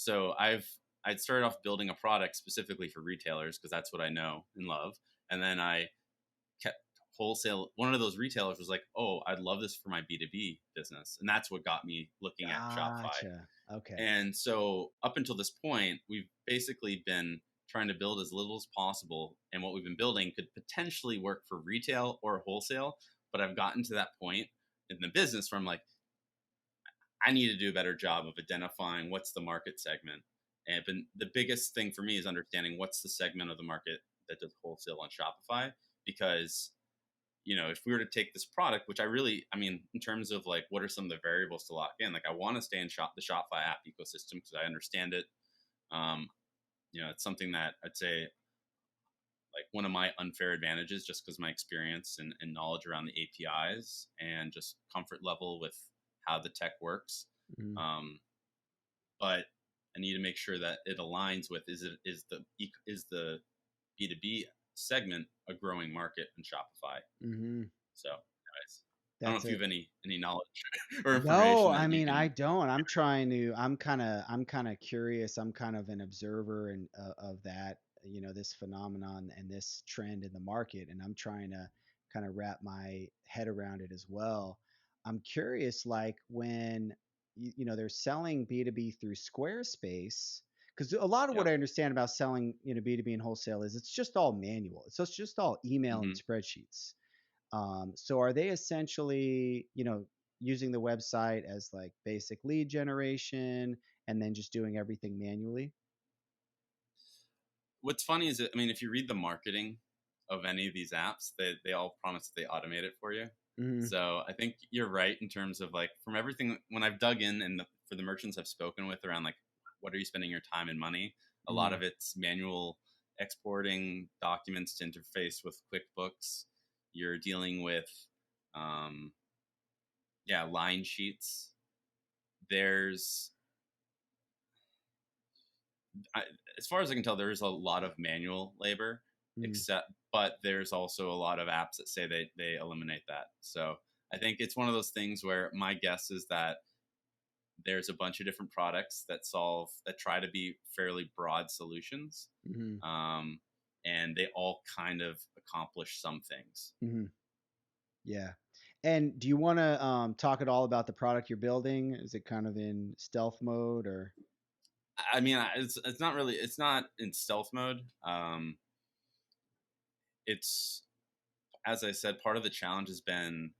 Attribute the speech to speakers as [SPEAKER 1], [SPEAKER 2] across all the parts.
[SPEAKER 1] So I'd started off building a product specifically for retailers because that's what I know and love. And then I kept wholesale. One of those retailers was like, "Oh, I'd love this for my B2B business," and that's what got me looking at Shopify.
[SPEAKER 2] Gotcha. Okay.
[SPEAKER 1] And so up until this point, we've basically been trying to build as little as possible, and what we've been building could potentially work for retail or wholesale. But I've gotten to that point in the business where I'm like, I need to do a better job of identifying what's the market segment. And been, the biggest thing for me is understanding what's the segment of the market that does wholesale on Shopify. Because, if we were to take this product, which I mean, in terms of like, what are some of the variables to lock in? Like, I want to stay in the Shopify app ecosystem because I understand it. Um, it's something that I'd say like one of my unfair advantages, just because my experience and knowledge around the APIs and just comfort level with how the tech works.
[SPEAKER 2] Mm-hmm.
[SPEAKER 1] But I need to make sure that it aligns with is the B2B segment a growing market in Shopify.
[SPEAKER 2] Mm-hmm.
[SPEAKER 1] So, anyways, I don't
[SPEAKER 2] That's
[SPEAKER 1] know if you
[SPEAKER 2] it.
[SPEAKER 1] have any knowledge or
[SPEAKER 2] No,
[SPEAKER 1] information
[SPEAKER 2] I
[SPEAKER 1] that you
[SPEAKER 2] mean,
[SPEAKER 1] can.
[SPEAKER 2] I don't. I'm kind of curious. I'm kind of an observer and of that, this phenomenon and this trend in the market, and I'm trying to kind of wrap my head around it as well. I'm curious, like when they're selling B2B through Squarespace, because a lot of what
[SPEAKER 1] Yep.
[SPEAKER 2] I understand about selling, B2B and wholesale is it's just all manual. It's just all email and
[SPEAKER 1] Hmm.
[SPEAKER 2] spreadsheets. So are they essentially, using the website as like basic lead generation and then just doing everything manually?
[SPEAKER 1] What's funny is that, I mean, if you read the marketing of any of these apps, they all promise that they automate it for you.
[SPEAKER 2] Hmm.
[SPEAKER 1] So I think you're right in terms of like from everything when I've dug in and for the merchants I've spoken with around like what are you spending your time and money, a lot
[SPEAKER 2] Hmm.
[SPEAKER 1] of it's manual exporting documents to interface with QuickBooks. You're dealing with um, line sheets. There's I, as far as I can tell, there is a lot of manual labor,
[SPEAKER 2] Hmm.
[SPEAKER 1] but there's also a lot of apps that say they eliminate that. So I think it's one of those things where my guess is that there's a bunch of different products that try to be fairly broad solutions,
[SPEAKER 2] Hmm.
[SPEAKER 1] um, and they all kind of accomplish some things.
[SPEAKER 2] Hmm. Yeah. And do you want to talk at all about the product you're building? Is it kind of in stealth mode or?
[SPEAKER 1] I mean, it's not really it's not in stealth mode. It's as I said, part of the challenge has been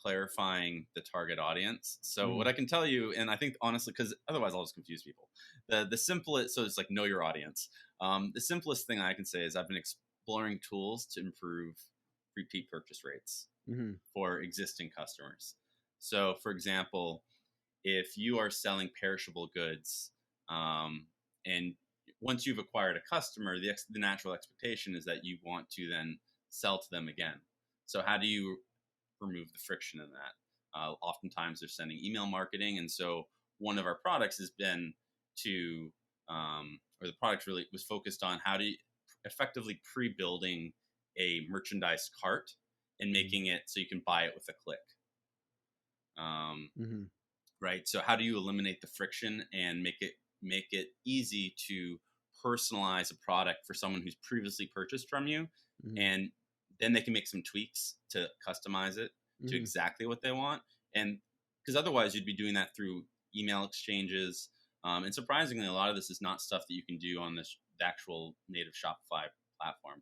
[SPEAKER 1] clarifying the target audience. So what
[SPEAKER 2] Mm.
[SPEAKER 1] I can tell you, and I think honestly, because otherwise I'll just confuse people. The simplest, so it's like know your audience. The simplest thing I can say is I've been exploring tools to improve repeat purchase rates
[SPEAKER 2] Hmm.
[SPEAKER 1] for existing customers. So, for example, if you are selling perishable goods, and once you've acquired a customer, the natural expectation is that you want to then sell to them again. So, how do you remove the friction in that? Oftentimes, they're sending email marketing, and so one of our products has been or the product really was focused on how to effectively pre-building a merchandise cart and making it so you can buy it with a click.
[SPEAKER 2] Hmm.
[SPEAKER 1] Right. So how do you eliminate the friction and make it easy to personalize a product for someone who's previously purchased from you,
[SPEAKER 2] Hmm.
[SPEAKER 1] and then they can make some tweaks to customize it to
[SPEAKER 2] Hmm.
[SPEAKER 1] exactly what they want. And because otherwise you'd be doing that through email exchanges. And surprisingly, a lot of this is not stuff that you can do on the actual native Shopify platform.